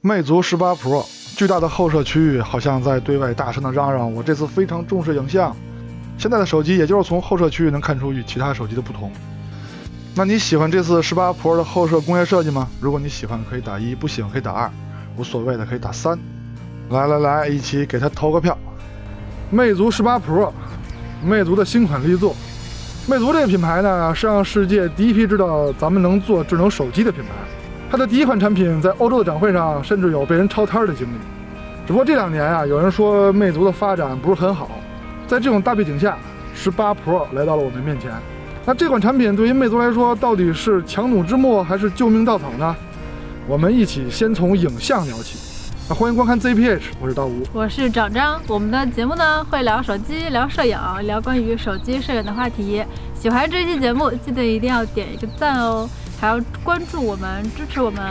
魅族18 Pro 巨大的后摄区域好像在对外大声的嚷嚷，我这次非常重视影像。现在的手机也就是从后摄区域能看出与其他手机的不同。那你喜欢这次18 Pro 的后摄工业设计吗？如果你喜欢可以打1，不喜欢可以打2，无所谓的可以打3。来，一起给他投个票。魅族18 Pro， 魅族的新款力作。魅族这个品牌呢，是让世界第一批知道咱们能做智能手机的品牌。它的第一款产品在欧洲的展会上，甚至有被人抄摊的经历。只不过这2年啊，有人说魅族的发展不是很好。在这种大背景下，18 Pro 来到了我们面前。那这款产品对于魅族来说，到底是强弩之末还是救命稻草呢？我们一起先从影像聊起。那欢迎观看 ZPH， 我是刀吴，我是长张。我们的节目呢会聊手机、聊摄影、聊关于手机摄影的话题。喜欢这期节目，记得一定要点一个赞哦，还要关注我们，支持我们。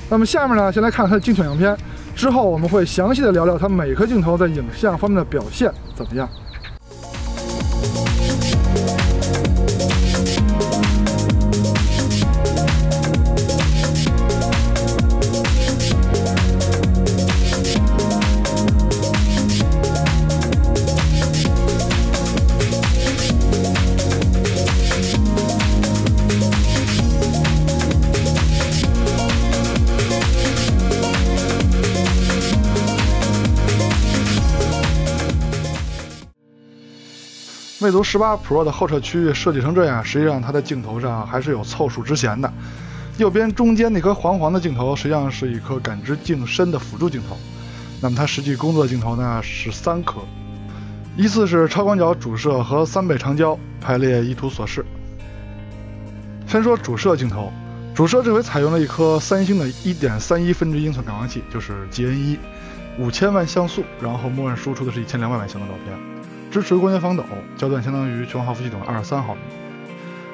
那么下面呢，先来看它的精选样片，之后我们会详细的聊聊它每颗镜头在影像方面的表现怎么样。魅族18 Pro 的后摄区域设计成这样，实际上它的镜头上还是有凑数之嫌的。右边中间那颗黄黄的镜头，实际上是一颗感知镜深的辅助镜头。那么它实际工作的镜头呢是3颗，依次是超广角主摄和3倍长焦，排列依图所示。先说主摄镜头，主摄这回采用了一颗三星的1.31分之1英寸感光器，就是 GN1，5000万像素，然后默认输出的是1200万像的照片。支持光学防抖，焦段相当于全毫幅系统23毫米。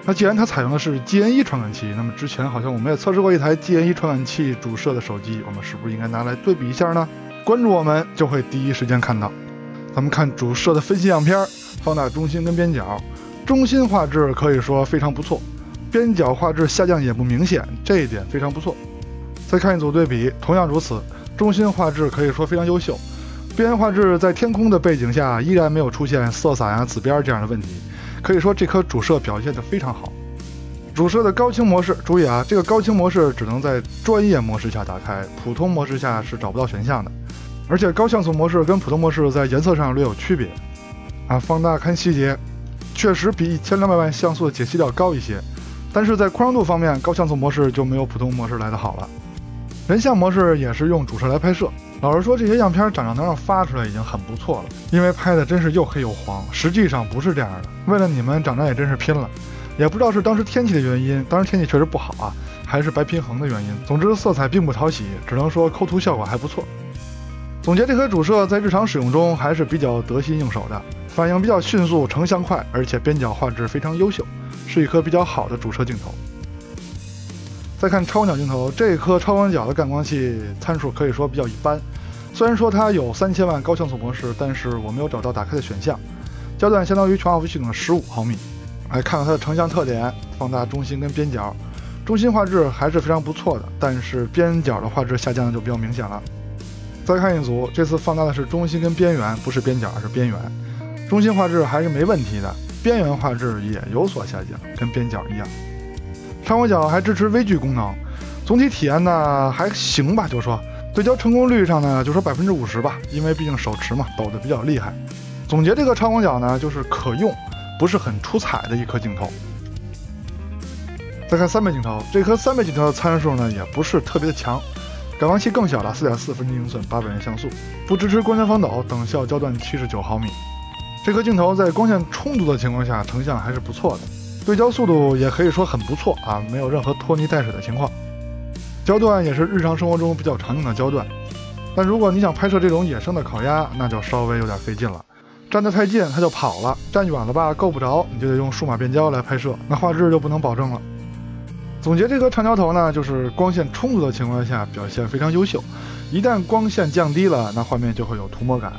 那既然它采用的是 GN1 传感器，那么之前好像我们也测试过一台 GN1 传感器主摄的手机，我们是不是应该拿来对比一下呢？关注我们就会第一时间看到。咱们看主摄的分析样片，放大中心跟边角，中心画质可以说非常不错，边角画质下降也不明显，这一点非常不错。再看一组对比，同样如此，中心画质可以说非常优秀。边画质在天空的背景下依然没有出现色散呀、紫边这样的问题，可以说这颗主摄表现得非常好。主摄的高清模式，注意啊，这个高清模式只能在专业模式下打开，普通模式下是找不到选项的。而且高像素模式跟普通模式在颜色上略有区别啊。放大看细节，确实比1200万像素的解析度要高一些，但是在宽容度方面，高像素模式就没有普通模式来得好了。人像模式也是用主摄来拍摄。老实说，这些样片长能让发出来已经很不错了，因为拍的真是又黑又黄，实际上不是这样的。为了你们，长也真是拼了，也不知道是当时天气的原因，当时天气确实不好啊，还是白平衡的原因。总之色彩并不讨喜，只能说抠图效果还不错。总结这颗主摄在日常使用中还是比较得心应手的，反应比较迅速，成像快，而且边角画质非常优秀，是一颗比较好的主摄镜头。再看超广角镜头，这颗超广角的感光器参数可以说比较一般，虽然说它有3000万高像素模式，但是我没有找到打开的选项。焦段相当于全毫幅系统的15毫米。来看看它的成像特点，放大中心跟边角，中心画质还是非常不错的，但是边角的画质下降的就比较明显了。再看一组，这次放大的是中心跟边缘，不是边角，而是边缘。中心画质还是没问题的，边缘画质也有所下降，跟边角一样。超广角还支持微距功能，总体体验呢还行吧，就说对焦成功率上呢就说50%吧，因为毕竟手持嘛，抖得比较厉害。总结这个超广角呢，就是可用，不是很出彩的一颗镜头。再看3倍镜头，这颗3倍镜头的参数呢也不是特别的强，感光器更小了，4.4分之1英寸，800万像素，不支持光学防抖，等效焦段79毫米。这颗镜头在光线充足的情况下，成像还是不错的。对焦速度也可以说很不错啊，没有任何拖泥带水的情况。焦段也是日常生活中比较常用的焦段，但如果你想拍摄这种野生的烤鸭，那就稍微有点费劲了。站得太近它就跑了，站远了吧够不着，你就得用数码变焦来拍摄，那画质就不能保证了。总结这颗长焦头呢，就是光线充足的情况下表现非常优秀，一旦光线降低了，那画面就会有涂抹感。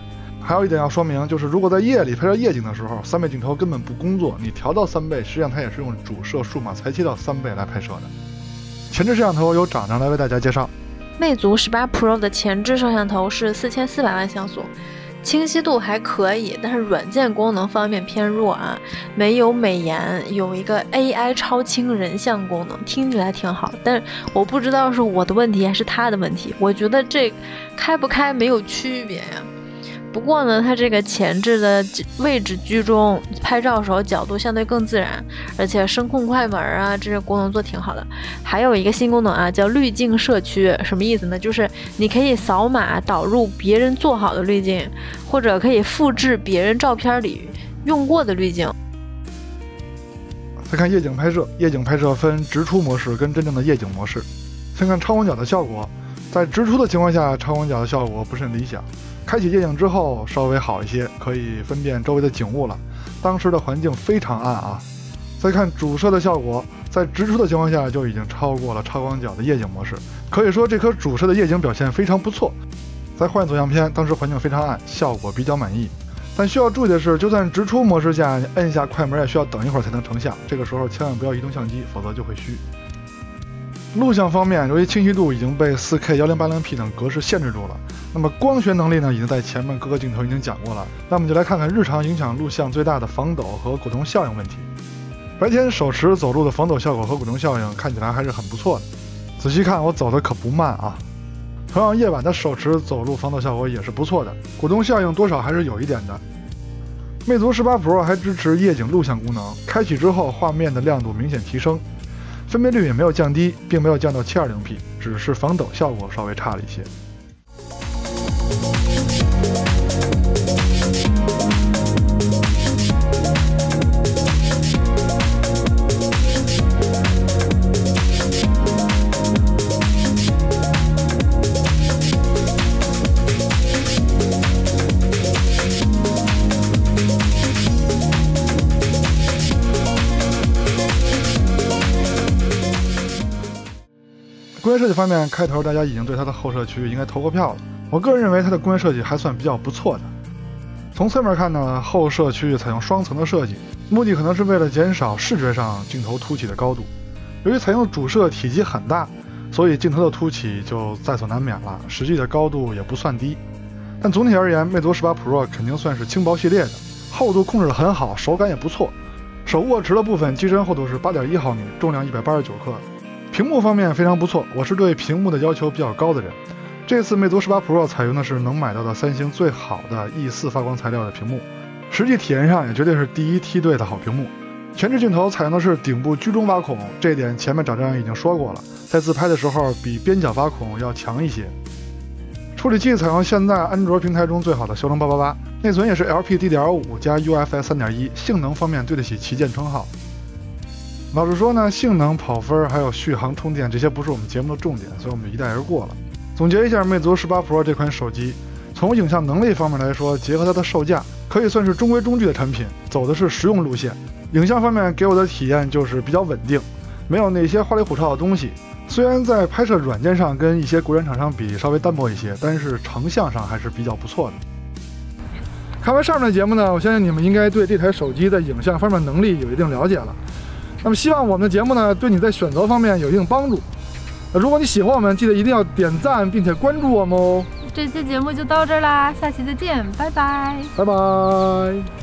还有一点要说明，就是如果在夜里拍摄夜景的时候，3倍镜头根本不工作，你调到3倍，实际上它也是用主摄数码裁切到3倍来拍摄的。前置摄像头由长长来为大家介绍。魅族18 Pro 的前置摄像头是4400万像素，清晰度还可以，但是软件功能方面偏弱啊，没有美颜，有一个 AI 超清人像功能，听起来挺好，但是我不知道是我的问题还是他的问题，我觉得这开不开没有区别呀。不过呢，它这个前置的位置居中，拍照时候角度相对更自然，而且声控快门啊，这些功能做挺好的。还有一个新功能啊，叫滤镜社区，什么意思呢？就是你可以扫码导入别人做好的滤镜，或者可以复制别人照片里用过的滤镜。再看夜景拍摄，夜景拍摄分直出模式跟真正的夜景模式。先看超广角的效果，在直出的情况下，超广角的效果不甚理想。开启夜景之后稍微好一些，可以分辨周围的景物了。当时的环境非常暗啊。再看主摄的效果，在直出的情况下就已经超过了超广角的夜景模式，可以说这颗主摄的夜景表现非常不错。再换走相片，当时环境非常暗，效果比较满意。但需要注意的是，就算直出模式下，你摁下快门也需要等一会儿才能成像，这个时候千万不要移动相机，否则就会虚。录像方面，由于清晰度已经被 4K 1080p 等格式限制住了，那么光学能力呢，已经在前面各个镜头已经讲过了。那我们就来看看日常影响录像最大的防抖和鼓动效应问题。白天手持走路的防抖效果和鼓动效应看起来还是很不错的，仔细看我走的可不慢啊。同样夜晚的手持走路防抖效果也是不错的，鼓动效应多少还是有一点的。魅族18 Pro 还支持夜景录像功能，开启之后画面的亮度明显提升。分辨率也没有降低，并没有降到 720p， 只是防抖效果稍微差了一些。工业设计方面，开头大家已经对它的后摄区应该投过票了。我个人认为它的工业设计还算比较不错的。从侧面看呢，后摄区采用双层的设计，目的可能是为了减少视觉上镜头凸起的高度。由于采用主摄体积很大，所以镜头的凸起就在所难免了，实际的高度也不算低。但总体而言，魅族18 Pro 肯定算是轻薄系列的，厚度控制得很好，手感也不错。手握持的部分机身厚度是 8.1 毫米，重量189克。屏幕方面非常不错，我是对屏幕的要求比较高的人。这次魅族18 Pro 采用的是能买到的三星最好的 E4 发光材料的屏幕，实际体验上也绝对是第一梯队的好屏幕。前置镜头采用的是顶部居中挖孔，这一点前面找张已经说过了，在自拍的时候比边角挖孔要强一些。处理器采用现在安卓平台中最好的骁龙888，内存也是 LPDDR5 加 UFS 3.1，性能方面对得起旗舰称号。老实说呢，性能、跑分还有续航、充电这些不是我们节目的重点，所以我们就一带而过了。总结一下魅族18 Pro 这款手机，从影像能力方面来说，结合它的售价，可以算是中规中矩的产品，走的是实用路线。影像方面给我的体验就是比较稳定，没有那些花里胡哨的东西。虽然在拍摄软件上跟一些国产厂商比稍微单薄一些，但是成像上还是比较不错的。看完上面的节目呢，我相信你们应该对这台手机在影像方面能力有一定了解了。那么希望我们的节目呢，对你在选择方面有一定帮助。如果你喜欢我们，记得一定要点赞并且关注我们哦。这期节目就到这儿啦，下期再见，拜拜，拜拜。